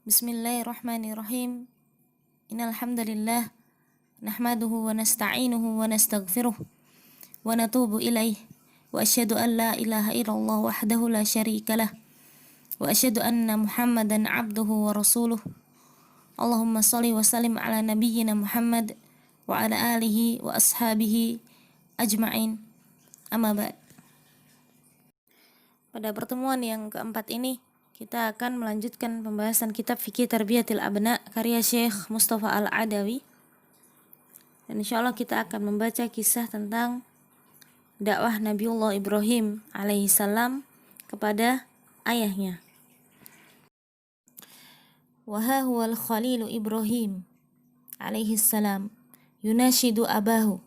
Bismillahirrahmanirrahim. Innal hamdalillah nahmaduhu wa nasta'inuhu wa nastaghfiruh wa natubu ilaih wa asyhadu an la ilaha illallah wahdahu la syarikalah wa asyhadu anna Muhammadan abduhu wa rasuluh. Allahumma shalli wa sallim ala nabiyyina Muhammad wa ala alihi wa ashabihi ajma'in. Amma ba'd. Pada pertemuan yang keempat ini kita akan melanjutkan pembahasan kitab Fikih Tarbiyatil Abna karya Syekh Mustafa Al-Adawi. Dan insyaallah kita akan membaca kisah tentang dakwah Nabiullah Ibrahim alaihissalam kepada ayahnya. Wa ha huwal khalilu Ibrahim alaihissalam yunashidu abahu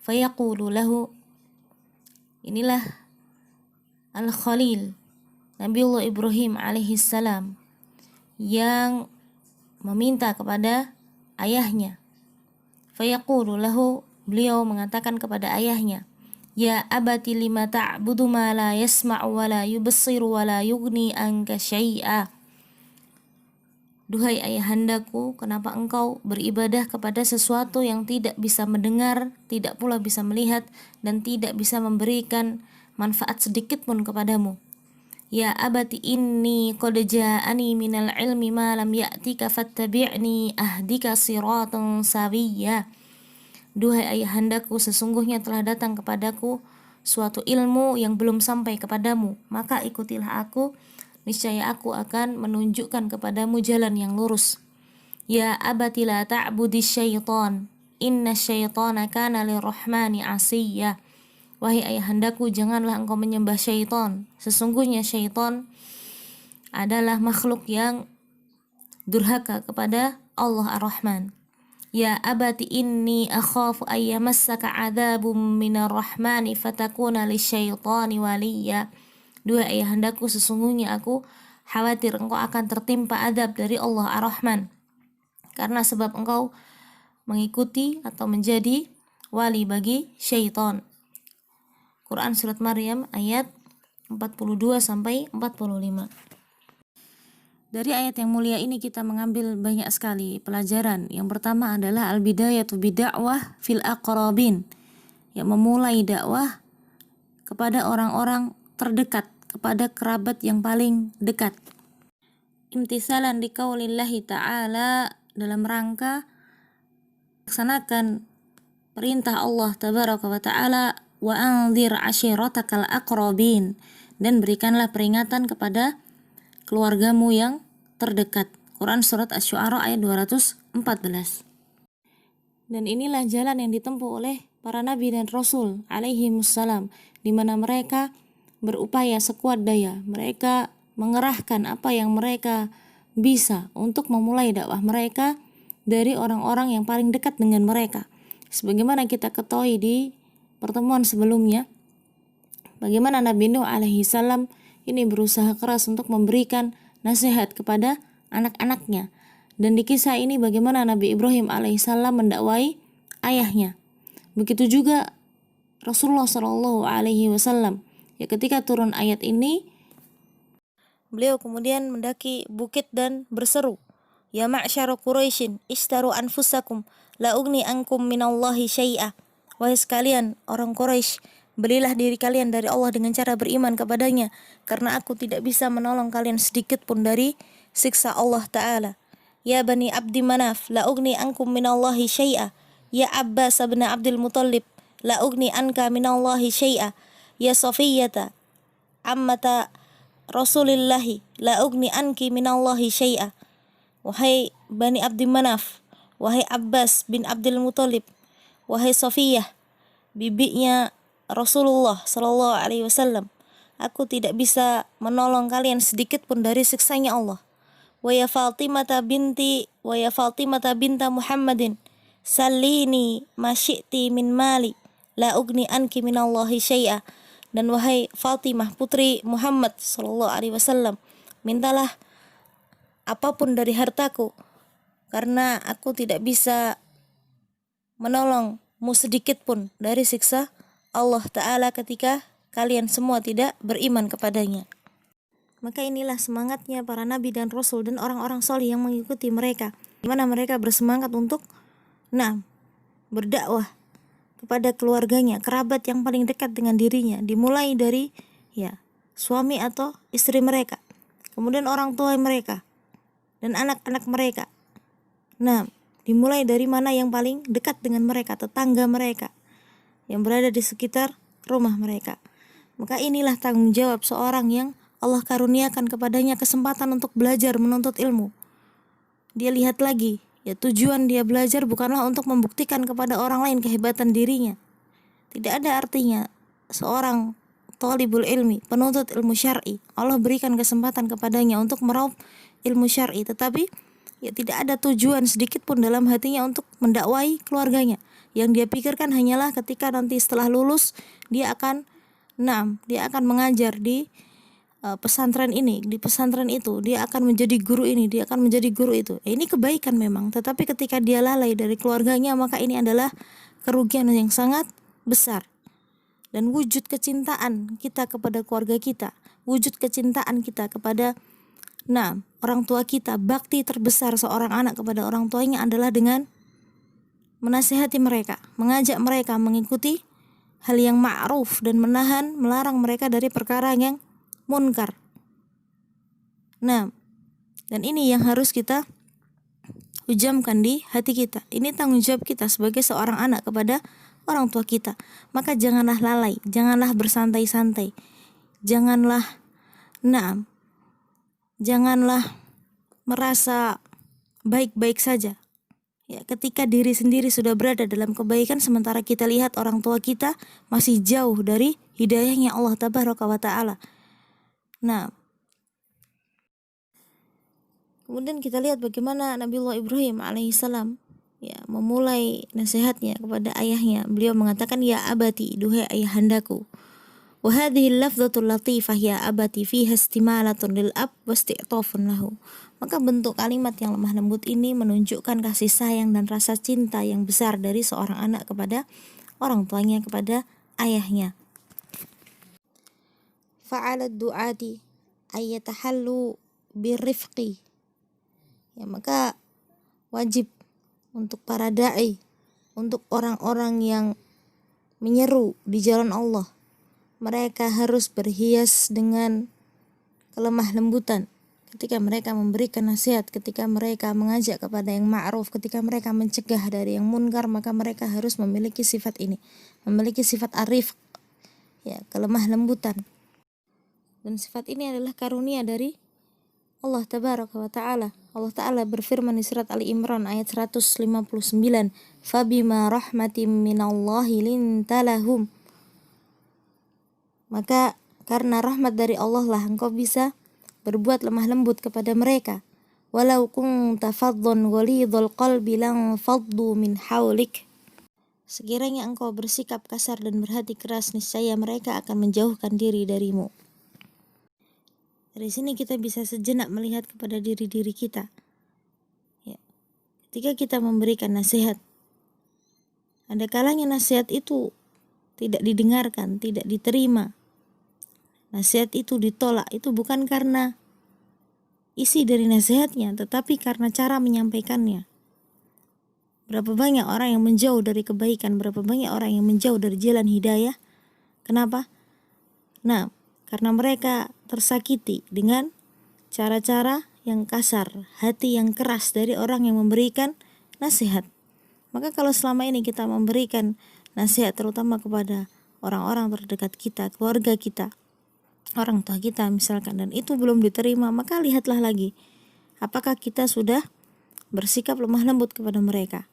fayaqulu lahu. Inilah Al-Khalil Nabiullah Ibrahim alaihissalam yang meminta kepada ayahnya. Fayaqulu lahu, beliau mengatakan kepada ayahnya, ya abati lima ta'budu ma la yasma'u wa la yubsiru wa la yughni anka syai'a. Duhai ayahandaku, kenapa engkau beribadah kepada sesuatu yang tidak bisa mendengar, tidak pula bisa melihat, dan tidak bisa memberikan manfaat sedikit pun kepadamu. Ya abati inni qad ja'ani minal ilmi ma lam ya'tika fattabi'ni ahdika siratan sawiyya. Duhai ayahandaku, sesungguhnya telah datang kepadaku suatu ilmu yang belum sampai kepadamu, maka ikutilah aku, niscaya aku akan menunjukkan kepadamu jalan yang lurus. Ya abati la ta'budis syaitan, inna syaitana kana lirrahmani asiyya. Wahai ayahandaku, janganlah engkau menyembah syaitan. Sesungguhnya syaitan adalah makhluk yang durhaka kepada Allah Ar-Rahman. Ya abati inni akhafu ayyamassaka adzabum minar rahmani fatakuna lisyaitani waliya. Duhai ayahandaku, sesungguhnya aku khawatir engkau akan tertimpa azab dari Allah Ar-Rahman karena sebab engkau mengikuti atau menjadi wali bagi syaitan. Quran Surat Maryam ayat 42 sampai 45. Dari ayat yang mulia ini kita mengambil banyak sekali pelajaran. Yang pertama adalah al-bidayatu bid'awah fil aqrabin, yang memulai dakwah kepada orang-orang terdekat, kepada kerabat yang paling dekat. Imtisalan liqaulillahi ta'ala, dalam rangka laksanakan perintah Allah tabaraka wa ta'ala, wa anzir ashiratakal aqrabin, dan berikanlah peringatan kepada keluargamu yang terdekat. Quran Surat Asy-Syu'ara ayat 214. Dan inilah jalan yang ditempuh oleh para nabi dan rasul alaihimussalam, di mana mereka berupaya sekuat daya, mereka mengerahkan apa yang mereka bisa untuk memulai dakwah mereka dari orang-orang yang paling dekat dengan mereka. Sebagaimana kita ketahui di pertemuan sebelumnya, bagaimana Nabi Nuh alaihissalam ini berusaha keras untuk memberikan nasihat kepada anak-anaknya. Dan di kisah ini bagaimana Nabi Ibrahim alaihissalam mendakwai ayahnya. Begitu juga Rasulullah Shallallahu alaihi wasallam. Ya, ketika turun ayat ini, beliau kemudian mendaki bukit dan berseru, ya ma'syara Quraisyin ishtaru anfusakum la ugni ankum minallahi syai'a. Wahai sekalian orang Quraisy, belilah diri kalian dari Allah dengan cara beriman kepadanya, karena aku tidak bisa menolong kalian sedikit pun dari siksa Allah Ta'ala. Ya Bani Abdi Manaf, la ugni ankum minallahi syai'a. Ya Abbas bin Abdul Muttalib, la ugni anka minallahi syai'a. Ya Safiyyata ammata Rasulillahi, la ugni anki minallahi syai'a. Wahai Bani Abdi Manaf, wahai Abbas bin Abdul Muttalib, wahai Safiyah, bibinya Rasulullah Sallallahu Alaihi Wasallam, aku tidak bisa menolong kalian sedikit pun dari siksanya Allah. Wa ya Fatimata binta Muhammadin, salini ma syi'ti min mali, la ugni anki minallahi syai'a. Dan wahai Fatimah putri Muhammad Sallallahu Alaihi Wasallam, mintalah apapun dari hartaku, karena aku tidak bisa menolongmu sedikit pun dari siksa Allah Ta'ala ketika kalian semua tidak beriman kepadanya. Maka inilah semangatnya para nabi dan rasul dan orang-orang soleh yang mengikuti mereka, di mana mereka bersemangat untuk berdakwah kepada keluarganya, kerabat yang paling dekat dengan dirinya, dimulai dari suami atau istri mereka, kemudian orang tua mereka dan anak-anak mereka. Dimulai dari mana yang paling dekat dengan mereka, tetangga mereka yang berada di sekitar rumah mereka. Maka inilah tanggung jawab seorang yang Allah karuniakan kepadanya kesempatan untuk belajar menuntut ilmu. Dia lihat lagi, tujuan dia belajar bukanlah untuk membuktikan kepada orang lain kehebatan dirinya. Tidak ada artinya seorang thalibul ilmi, penuntut ilmu syar'i, Allah berikan kesempatan kepadanya untuk meraup ilmu syar'i, tetapi tidak ada tujuan sedikit pun dalam hatinya untuk mendakwai keluarganya. Yang dia pikirkan hanyalah ketika nanti setelah lulus dia akan mengajar di pesantren ini, di pesantren itu, dia akan menjadi guru ini, dia akan menjadi guru itu. Ini kebaikan memang, tetapi ketika dia lalai dari keluarganya, maka ini adalah kerugian yang sangat besar. Dan wujud kecintaan kita kepada keluarga kita, wujud kecintaan kita kepada orang tua kita, bakti terbesar seorang anak kepada orang tuanya adalah dengan menasihati mereka, mengajak mereka mengikuti hal yang ma'ruf dan melarang mereka dari perkara yang munkar. Dan ini yang harus kita hujamkan di hati kita. Ini tanggung jawab kita sebagai seorang anak kepada orang tua kita. Maka janganlah lalai, janganlah bersantai-santai, janganlah merasa baik-baik saja. Ketika diri sendiri sudah berada dalam kebaikan, sementara kita lihat orang tua kita masih jauh dari hidayahnya Allah Tabaraka wa Ta'ala. Kemudian kita lihat bagaimana Nabiullah Ibrahim alaihissalam memulai nasihatnya kepada ayahnya. Beliau mengatakan, ya abati, duhai ayahandaku. Wa hadhihi lafdhatul latifah ya abati fiha istimalatun lil ab wa isti'tafun lahu. Maka bentuk kalimat yang lemah lembut ini menunjukkan kasih sayang dan rasa cinta yang besar dari seorang anak kepada orang tuanya, kepada ayahnya. Fa'ala du'ati ayyatahallu birrifqi. Maka wajib untuk para da'i, untuk orang-orang yang menyeru di jalan Allah, mereka harus berhias dengan kelemah lembutan ketika mereka memberikan nasihat, ketika mereka mengajak kepada yang ma'ruf, ketika mereka mencegah dari yang munkar, maka mereka harus memiliki sifat ini, memiliki sifat arif, kelemah lembutan. Dan sifat ini adalah karunia dari Allah Tabaraka wa Ta'ala. Allah Ta'ala berfirman di surat Ali Imran ayat 159, "Fabima rahmatim minallahi lintalahum." Maka karena rahmat dari Allah lah engkau bisa berbuat lemah lembut kepada mereka. Walau kunta faddan ghalidhal qalbi lang faddu min haulik. Sekiranya engkau bersikap kasar dan berhati keras, niscaya mereka akan menjauhkan diri darimu. Dari sini kita bisa sejenak melihat kepada diri-diri kita. Ketika kita memberikan nasihat, ada kalanya nasihat itu tidak didengarkan, tidak diterima. Nasihat itu ditolak, itu bukan karena isi dari nasihatnya, tetapi karena cara menyampaikannya. Berapa banyak orang yang menjauh dari kebaikan, berapa banyak orang yang menjauh dari jalan hidayah. Kenapa? Karena mereka tersakiti dengan cara-cara yang kasar, hati yang keras dari orang yang memberikan nasihat. Maka kalau selama ini kita memberikan nasihat terutama kepada orang-orang terdekat kita, keluarga kita, orang tua kita misalkan, dan itu belum diterima, maka lihatlah lagi apakah kita sudah bersikap lemah lembut kepada mereka.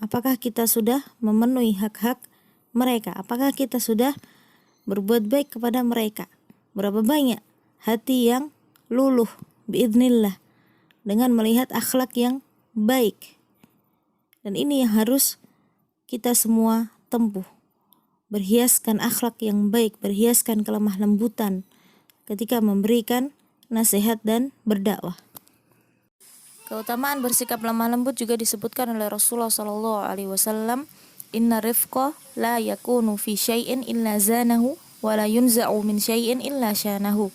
Apakah kita sudah memenuhi hak-hak mereka? Apakah kita sudah berbuat baik kepada mereka? Berapa banyak hati yang luluh biidznillah dengan melihat akhlak yang baik. Dan ini yang harus kita semua tempuh. Berhiaskan akhlak yang baik, berhiaskan kelemah lembutan ketika memberikan nasihat dan berdakwah. Keutamaan bersikap lemah lembut juga disebutkan oleh Rasulullah SAW. Inna rifqa la yakunu fi syai'in illa zanahu wa la yunza'u min syai'in illa syanahu.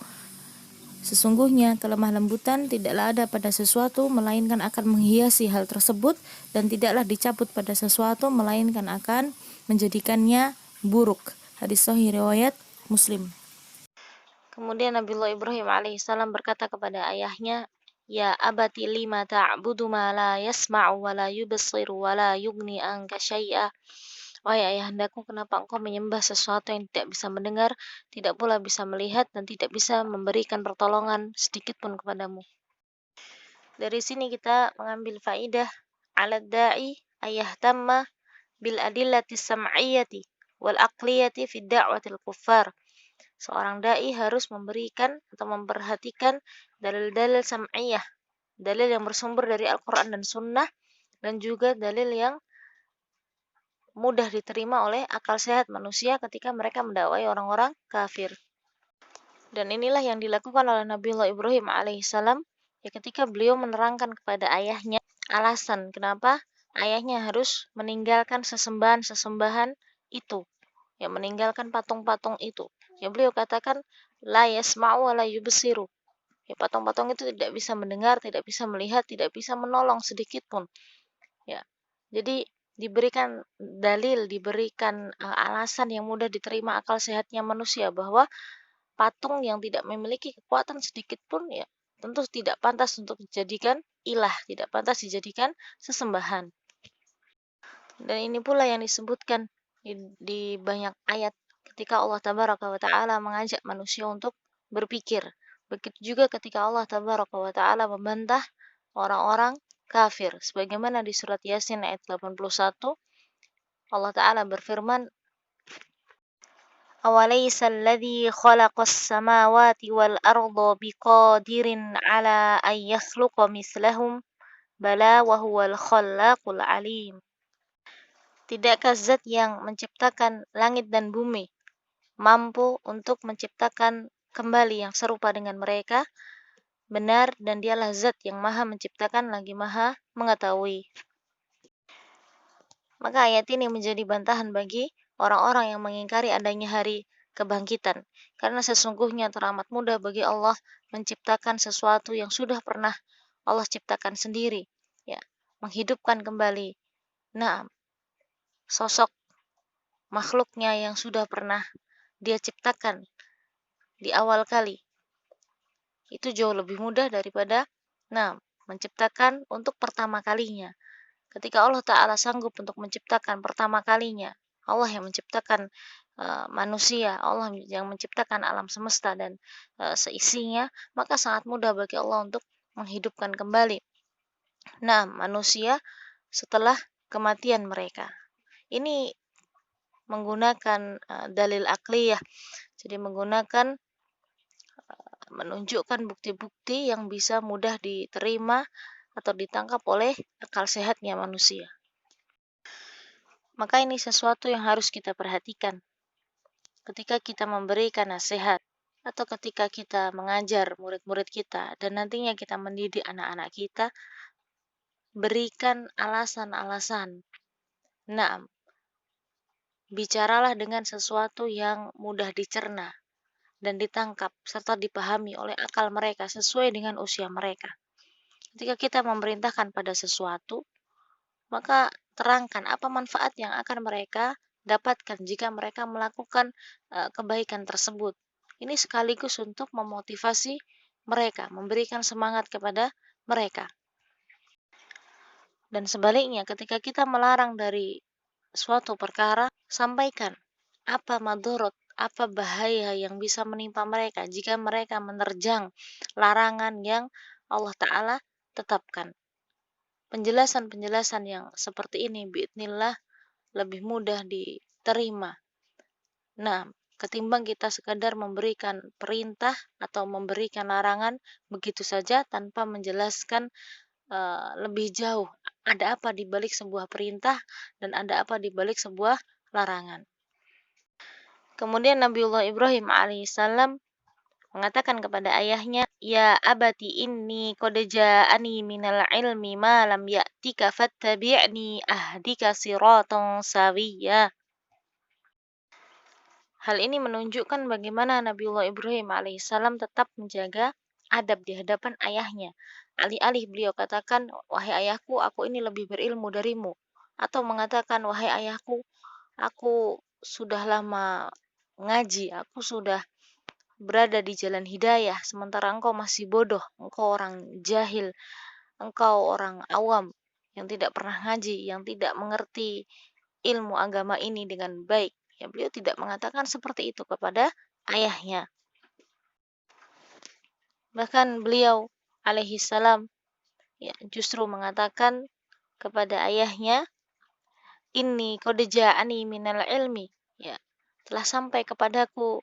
Sesungguhnya kelemah lembutan tidaklah ada pada sesuatu melainkan akan menghiasi hal tersebut, dan tidaklah dicabut pada sesuatu melainkan akan menjadikannya buruk. Hadis sahih riwayat Muslim. Kemudian Nabiullah Ibrahim alaihissalam berkata kepada ayahnya, "Ya abati lima ta'budu ma la yasma'u wa la yubsiru wa la yughni anka syai'a." Wahai ayahandaku, kenapa engkau menyembah sesuatu yang tidak bisa mendengar, tidak pula bisa melihat, dan tidak bisa memberikan pertolongan sedikit pun kepadamu. Dari sini kita mengambil faidah ala da'i ayahtamma bil adillati sam'iyyati wal aqliyati fi da'watil kuffar. Seorang dai harus memberikan atau memperhatikan dalil-dalil sam'iyah, dalil yang bersumber dari Al-Quran dan Sunnah, dan juga dalil yang mudah diterima oleh akal sehat manusia ketika mereka mendakwai orang-orang kafir. Dan inilah yang dilakukan oleh Nabiullah Ibrahim alaihissalam ya, ketika beliau menerangkan kepada ayahnya alasan kenapa ayahnya harus meninggalkan sesembahan-sesembahan itu, ya, meninggalkan patung-patung itu. Ya, beliau katakan la yasma'u wa la yubsiru. Ya, patung-patung itu tidak bisa mendengar, tidak bisa melihat, tidak bisa menolong sedikit pun. Ya. Jadi diberikan dalil, diberikan alasan yang mudah diterima akal sehatnya manusia bahwa patung yang tidak memiliki kekuatan sedikit pun ya tentu tidak pantas untuk dijadikan ilah, tidak pantas dijadikan sesembahan. Dan ini pula yang disebutkan di banyak ayat ketika Allah Tabaraka wa Ta'ala mengajak manusia untuk berpikir. Begitu juga ketika Allah Tabaraka wa Ta'ala membantah orang-orang kafir. Sebagaimana di surat Yasin ayat 81, Allah Ta'ala berfirman, "Awalaysa alladhi khalaqas samawati wal arda biqadirin ala an yakhluqa mislahum bala wa huwal khallaqul alim." Tidakkah zat yang menciptakan langit dan bumi mampu untuk menciptakan kembali yang serupa dengan mereka? Benar, dan dialah zat yang maha menciptakan lagi maha mengetahui. Maka ayat ini menjadi bantahan bagi orang-orang yang mengingkari adanya hari kebangkitan. Karena sesungguhnya teramat mudah bagi Allah menciptakan sesuatu yang sudah pernah Allah ciptakan sendiri. Ya, menghidupkan kembali. Nah, sosok makhluknya yang sudah pernah dia ciptakan di awal kali. Itu jauh lebih mudah daripada menciptakan untuk pertama kalinya. Ketika Allah Ta'ala sanggup untuk menciptakan pertama kalinya, Allah yang menciptakan manusia, Allah yang menciptakan alam semesta dan seisinya, maka sangat mudah bagi Allah untuk menghidupkan kembali manusia setelah kematian mereka. Ini menggunakan dalil akliyah, jadi menggunakan menunjukkan bukti-bukti yang bisa mudah diterima atau ditangkap oleh akal sehatnya manusia. Maka ini sesuatu yang harus kita perhatikan ketika kita memberikan nasihat atau ketika kita mengajar murid-murid kita dan nantinya kita mendidik anak-anak kita. Berikan alasan-alasan. Bicaralah dengan sesuatu yang mudah dicerna dan ditangkap serta dipahami oleh akal mereka sesuai dengan usia mereka. Ketika kita memerintahkan pada sesuatu, maka terangkan apa manfaat yang akan mereka dapatkan jika mereka melakukan kebaikan tersebut. Ini sekaligus untuk memotivasi mereka, memberikan semangat kepada mereka. Dan sebaliknya, ketika kita melarang dari suatu perkara, sampaikan apa madorot, apa bahaya yang bisa menimpa mereka jika mereka menerjang larangan yang Allah Ta'ala tetapkan. Penjelasan-penjelasan yang seperti ini biidznillah lebih mudah diterima. Ketimbang kita sekadar memberikan perintah atau memberikan larangan begitu saja tanpa menjelaskan lebih jauh ada apa di balik sebuah perintah dan ada apa di balik sebuah larangan. Kemudian Nabiullah Ibrahim alaihissalam mengatakan kepada ayahnya, "Ya abati inni qad ja'ani minal ilmi ma lam ya'tika fattabi'ni ahdika siratan sawiyya." Hal ini menunjukkan bagaimana Nabiullah Ibrahim alaihissalam tetap menjaga adab di hadapan ayahnya. Alih-alih beliau katakan, wahai ayahku, aku ini lebih berilmu darimu. Atau mengatakan, wahai ayahku, aku sudah lama ngaji, aku sudah berada di jalan hidayah, sementara engkau masih bodoh, engkau orang jahil, engkau orang awam yang tidak pernah ngaji, yang tidak mengerti ilmu agama ini dengan baik. Ya, beliau tidak mengatakan seperti itu kepada ayahnya. Bahkan beliau alaihi salam ya, justru mengatakan kepada ayahnya, ini qad ja'ani minal ilmi, ya, telah sampai kepadaku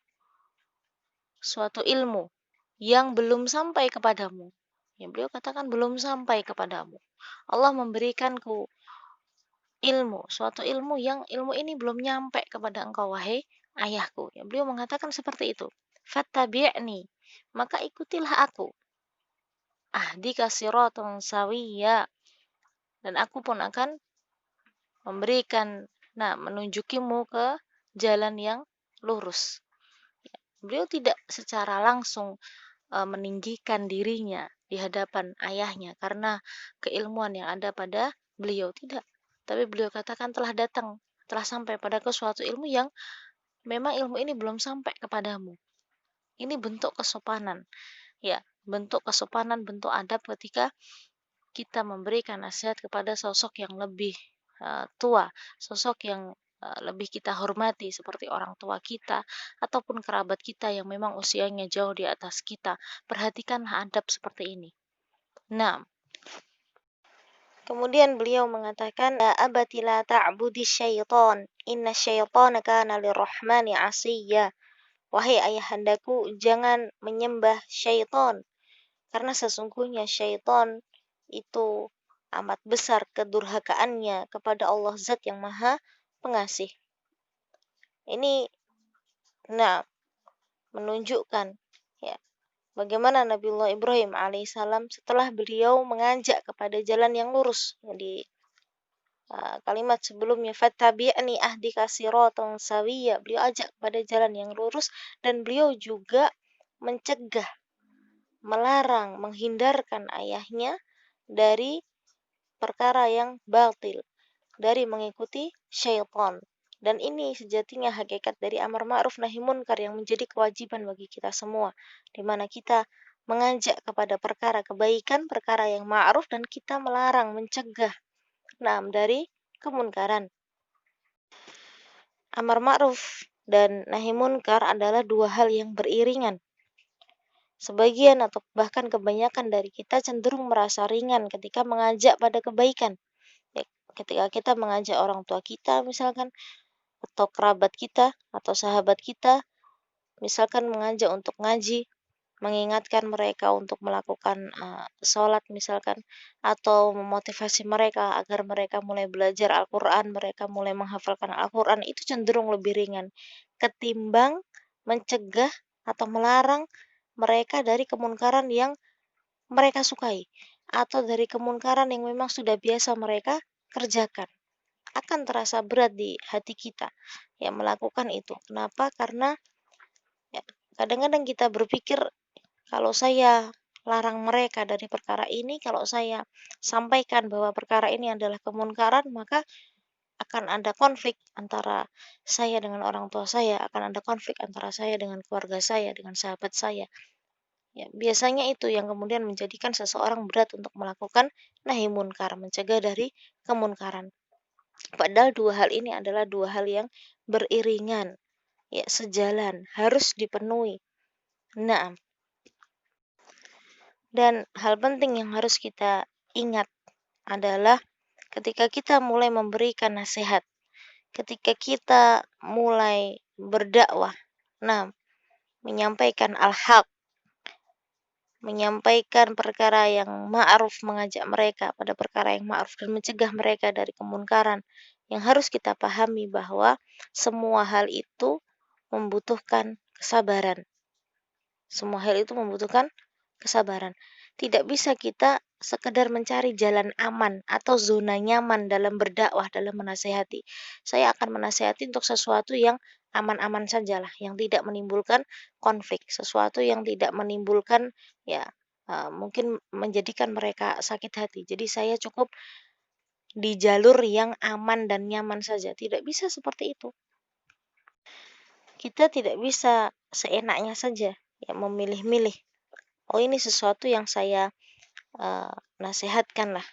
suatu ilmu yang belum sampai kepadamu. Ya, beliau katakan belum sampai kepadamu. Allah memberikanku ilmu, suatu ilmu yang ilmu ini belum nyampe kepada engkau, wahai ayahku. Ya, beliau mengatakan seperti itu. Fattabi'ni, maka ikutilah aku. Ahdika siratan sawiyya, dan aku pun akan menunjukimu ke jalan yang lurus. Ya, beliau tidak secara langsung meninggikan dirinya di hadapan ayahnya karena keilmuan yang ada pada beliau, tidak. Tapi beliau katakan telah sampai padaku suatu ilmu yang memang ilmu ini belum sampai kepadamu. Ini bentuk kesopanan. Ya, bentuk kesopanan, bentuk adab ketika kita memberikan nasihat kepada sosok yang lebih tua, sosok yang lebih kita hormati seperti orang tua kita ataupun kerabat kita yang memang usianya jauh di atas kita. Perhatikanlah adab seperti ini. Nah, kemudian beliau mengatakan, ya abati la ta'budi syaitan, inna syaitana kana lirrahmani asiyya. Wahai ayahandaku, jangan menyembah syaitan, karena sesungguhnya syaitan itu amat besar kedurhakaannya kepada Allah Zat yang Maha Pengasih. Ini menunjukkan ya bagaimana Nabiullah Ibrahim alaihissalam setelah beliau mengajak kepada jalan yang lurus. Di kalimat sebelumnya, fattabi'ni ahdika siratan sawiyya, beliau ajak kepada jalan yang lurus, dan beliau juga mencegah, melarang, menghindarkan ayahnya dari perkara yang batil, dari mengikuti syaitan. Dan ini sejatinya hakikat dari amar ma'ruf nahi munkar yang menjadi kewajiban bagi kita semua, di mana kita mengajak kepada perkara kebaikan, perkara yang ma'ruf, dan kita melarang, mencegah dari kemunkaran. Amar ma'ruf dan nahi munkar adalah dua hal yang beriringan. Sebagian atau bahkan kebanyakan dari kita cenderung merasa ringan ketika mengajak pada kebaikan. Ketika kita mengajak orang tua kita misalkan, atau kerabat kita, atau sahabat kita, misalkan mengajak untuk ngaji, mengingatkan mereka untuk melakukan sholat misalkan, atau memotivasi mereka agar mereka mulai belajar Al-Quran, mereka mulai menghafalkan Al-Quran, itu cenderung lebih ringan ketimbang mencegah atau melarang mereka dari kemunkaran yang mereka sukai, atau dari kemunkaran yang memang sudah biasa mereka kerjakan. Akan terasa berat di hati kita ya melakukan itu. Kenapa? Karena ya, kadang-kadang kita berpikir, kalau saya larang mereka dari perkara ini, kalau saya sampaikan bahwa perkara ini adalah kemunkaran, maka akan ada konflik antara saya dengan orang tua saya, akan ada konflik antara saya dengan keluarga saya, dengan sahabat saya. Ya, biasanya itu yang kemudian menjadikan seseorang berat untuk melakukan nahi munkar, mencegah dari kemunkaran. Padahal dua hal ini adalah dua hal yang beriringan, ya sejalan, harus dipenuhi. Nah, dan hal penting yang harus kita ingat adalah ketika kita mulai memberikan nasihat, ketika kita mulai berdakwah, menyampaikan al-haq, menyampaikan perkara yang ma'ruf, mengajak mereka pada perkara yang ma'ruf dan mencegah mereka dari kemunkaran, yang harus kita pahami bahwa semua hal itu membutuhkan kesabaran. Semua hal itu membutuhkan kesabaran. Tidak bisa kita sekedar mencari jalan aman atau zona nyaman dalam berdakwah, dalam menasehati. Saya akan menasehati untuk sesuatu yang aman-aman sajalah, yang tidak menimbulkan konflik, sesuatu yang tidak menimbulkan mungkin menjadikan mereka sakit hati. Jadi saya cukup di jalur yang aman dan nyaman saja. Tidak bisa seperti itu. Kita tidak bisa seenaknya saja ya memilih-milih. Oh, ini sesuatu yang saya nasihatkan lah.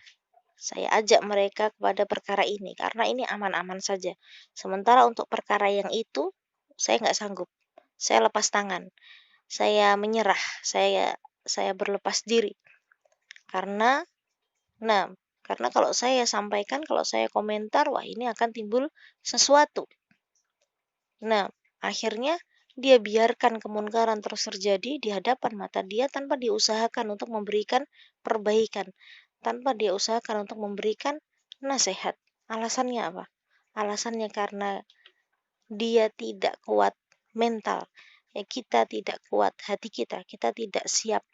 Saya ajak mereka kepada perkara ini karena ini aman-aman saja. Sementara untuk perkara yang itu saya nggak sanggup. Saya lepas tangan. Saya menyerah. Saya berlepas diri. Karena karena kalau saya sampaikan, kalau saya komentar, wah ini akan timbul sesuatu. Akhirnya dia biarkan kemunkaran terus terjadi di hadapan mata dia tanpa diusahakan untuk memberikan perbaikan, tanpa dia usahakan untuk memberikan nasihat. Alasannya apa? Alasannya karena dia tidak kuat mental. Ya, kita tidak kuat hati kita tidak siap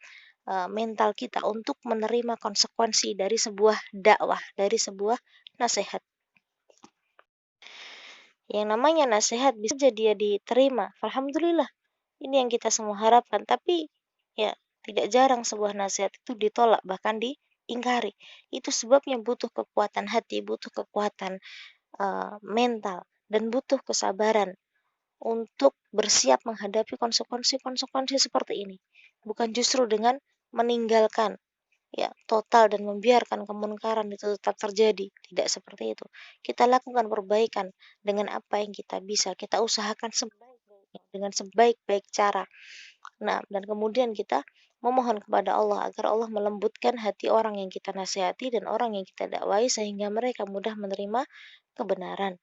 mental kita untuk menerima konsekuensi dari sebuah dakwah, dari sebuah nasihat. Yang namanya nasihat bisa saja dia diterima. Alhamdulillah. Ini yang kita semua harapkan. Tapi ya tidak jarang sebuah nasihat itu ditolak, bahkan diingkari. Itu sebabnya butuh kekuatan hati, butuh kekuatan mental, dan butuh kesabaran untuk bersiap menghadapi konsekuensi-konsekuensi seperti ini. Bukan justru dengan meninggalkan ya total dan membiarkan kemunkaran itu tetap terjadi. Tidak seperti itu. Kita lakukan perbaikan dengan apa yang kita bisa. Kita usahakan sebaik-baiknya dengan sebaik-baik cara. Dan kemudian kita memohon kepada Allah agar Allah melembutkan hati orang yang kita nasihati dan orang yang kita dakwai sehingga mereka mudah menerima kebenaran.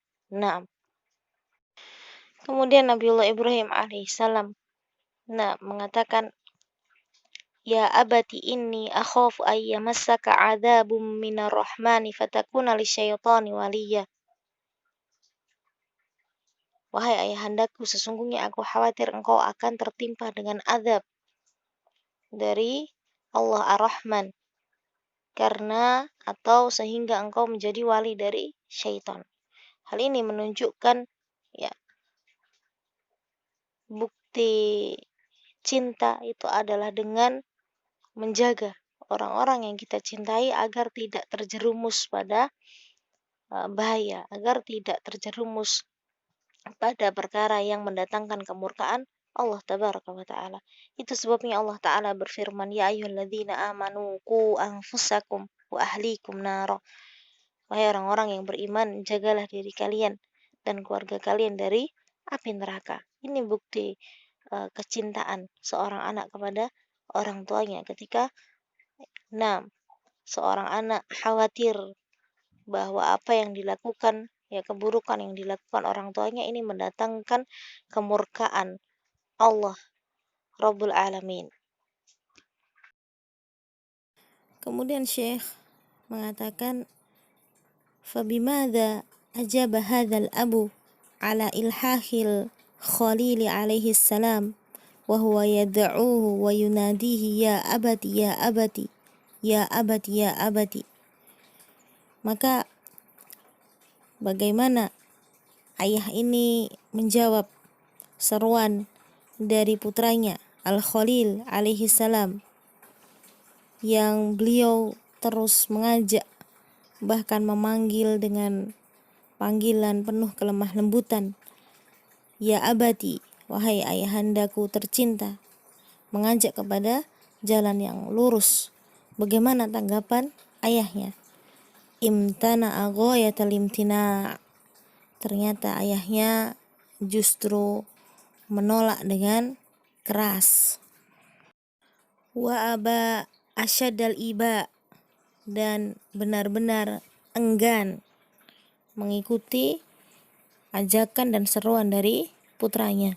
Kemudian Nabiullah Ibrahim alaihissalam mengatakan, Ya abati inni akhafu ay yamassaka adzabum minar rahmani fatakuna lisyaitani waliya. Wahai ayahandaku, sesungguhnya aku khawatir engkau akan tertimpa dengan azab dari Allah Ar-Rahman atau sehingga engkau menjadi wali dari syaitan. Hal ini menunjukkan ya bukti cinta itu adalah dengan menjaga orang-orang yang kita cintai agar tidak terjerumus pada bahaya, agar tidak terjerumus pada perkara yang mendatangkan kemurkaan Allah tabaraka wa ta'ala. Itu sebabnya Allah ta'ala berfirman, Ya ayyuhalladzina amanu qu anfusakum wa ahlikum nara. Wahai orang-orang yang beriman, jagalah diri kalian dan keluarga kalian dari api neraka. Ini bukti kecintaan seorang anak kepada orang tuanya ketika seorang anak khawatir bahwa apa yang dilakukan, ya keburukan yang dilakukan orang tuanya ini mendatangkan kemurkaan Allah Rabbul Alamin. Kemudian Syekh mengatakan, فبماذا أجاب هذا الأب على إلحاح الخليل عليه السلام وهو يدعوه ويناديه يا أبت يا أبت يا أبت يا أبت. Maka bagaimana ayah ini menjawab seruan dari putranya Al-Khalil alaihi salam yang beliau terus mengajak, bahkan memanggil dengan panggilan penuh kelemah lembutan, Ya abati, wahai ayahandaku tercinta, mengajak kepada jalan yang lurus. Bagaimana tanggapan ayahnya? Imtana aghayatal imtina. Ternyata ayahnya justru menolak dengan keras. Wa aba asyadal iba, dan benar-benar enggan mengikuti ajakan dan seruan dari putranya.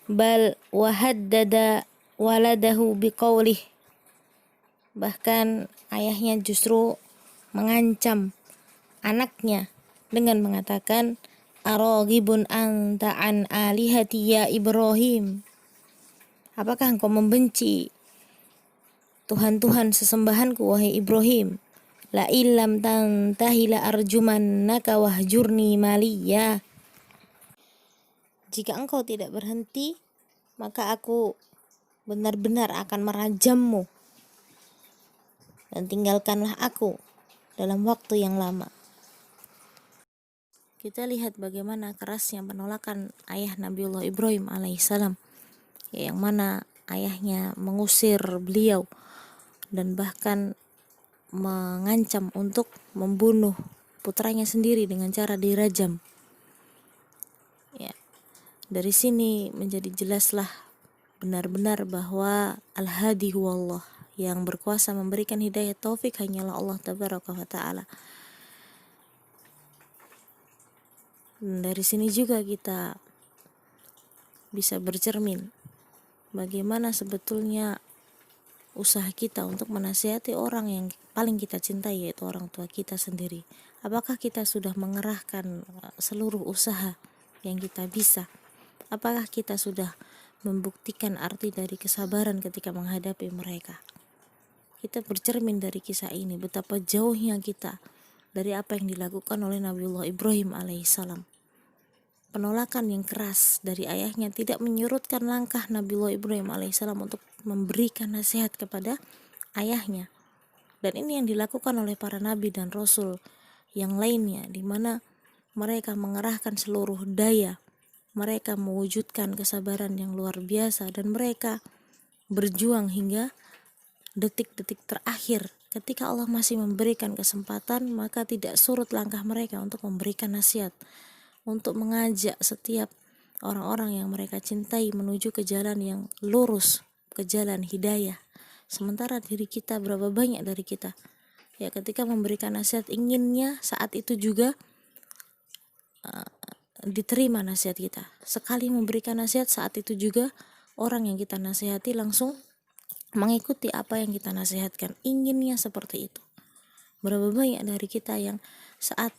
Bal wahaddada waladahu biqaulih, bahkan ayahnya justru mengancam anaknya dengan mengatakan, Araghibun anta an alihati ya Ibrahim. Apakah engkau membenci Tuhan-Tuhan sesembahanku wahai Ibrahim? La illam tantahi la arjumannaka wahjurni maliya. Jika engkau tidak berhenti, maka aku benar-benar akan merajammu, dan tinggalkanlah aku dalam waktu yang lama. Kita lihat bagaimana kerasnya penolakan ayah Nabiullah Ibrahim alaihissalam, yang mana ayahnya mengusir beliau dan bahkan mengancam untuk membunuh putranya sendiri dengan cara dirajam. Ya, dari sini menjadi jelaslah benar-benar bahwa Al-Hadi huwallah, yang berkuasa memberikan hidayah taufik hanyalah Allah tabaraka wa ta'ala. Dan dari sini juga kita bisa bercermin bagaimana sebetulnya usaha kita untuk menasihati orang yang paling kita cintai, yaitu orang tua kita sendiri. Apakah kita sudah mengerahkan seluruh usaha yang kita bisa? Apakah kita sudah membuktikan arti dari kesabaran ketika menghadapi mereka? Kita bercermin dari kisah ini betapa jauhnya kita dari apa yang dilakukan oleh Nabiullah Ibrahim alaihissalam. Penolakan yang keras dari ayahnya tidak menyurutkan langkah Nabiullah Ibrahim alaihissalam untuk memberikan nasihat kepada ayahnya. Dan ini yang dilakukan oleh para nabi dan rasul yang lainnya, di mana mereka mengerahkan seluruh daya, mereka mewujudkan kesabaran yang luar biasa, dan mereka berjuang hingga detik-detik terakhir. Ketika Allah masih memberikan kesempatan, maka tidak surut langkah mereka untuk memberikan nasihat, untuk mengajak setiap orang-orang yang mereka cintai menuju ke jalan yang lurus, ke jalan hidayah. Sementara diri kita, berapa banyak dari kita ya ketika memberikan nasihat inginnya saat itu juga diterima nasihat kita. Sekali memberikan nasihat, saat itu juga orang yang kita nasihati langsung mengikuti apa yang kita nasihatkan, inginnya seperti itu. Berapa banyak dari kita yang saat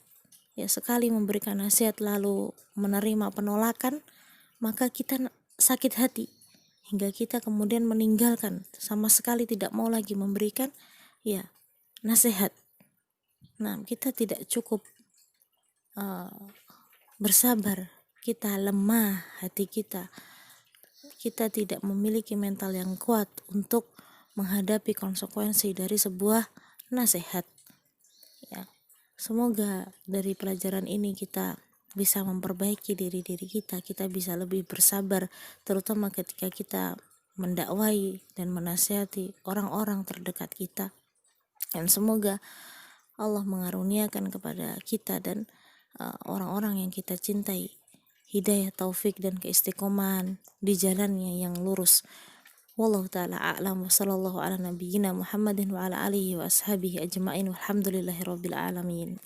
sekali memberikan nasihat lalu menerima penolakan, maka kita sakit hati hingga kita kemudian meninggalkan, sama sekali tidak mau lagi memberikan nasihat. Nah, kita tidak cukup bersabar, kita lemah hati kita tidak memiliki mental yang kuat untuk menghadapi konsekuensi dari sebuah nasihat. Semoga dari pelajaran ini kita bisa memperbaiki diri-diri kita bisa lebih bersabar, terutama ketika kita mendakwai dan menasihati orang-orang terdekat kita. Dan semoga Allah mengaruniakan kepada kita dan orang-orang yang kita cintai hidayah taufik dan keistiqomahan di jalannya yang lurus. Wallahu ta'ala a'lam wa sallallahu ala nabiyyina Muhammadin wa ala alihi wa ashabihi ajma'in walhamdulillahi rabbil alamin.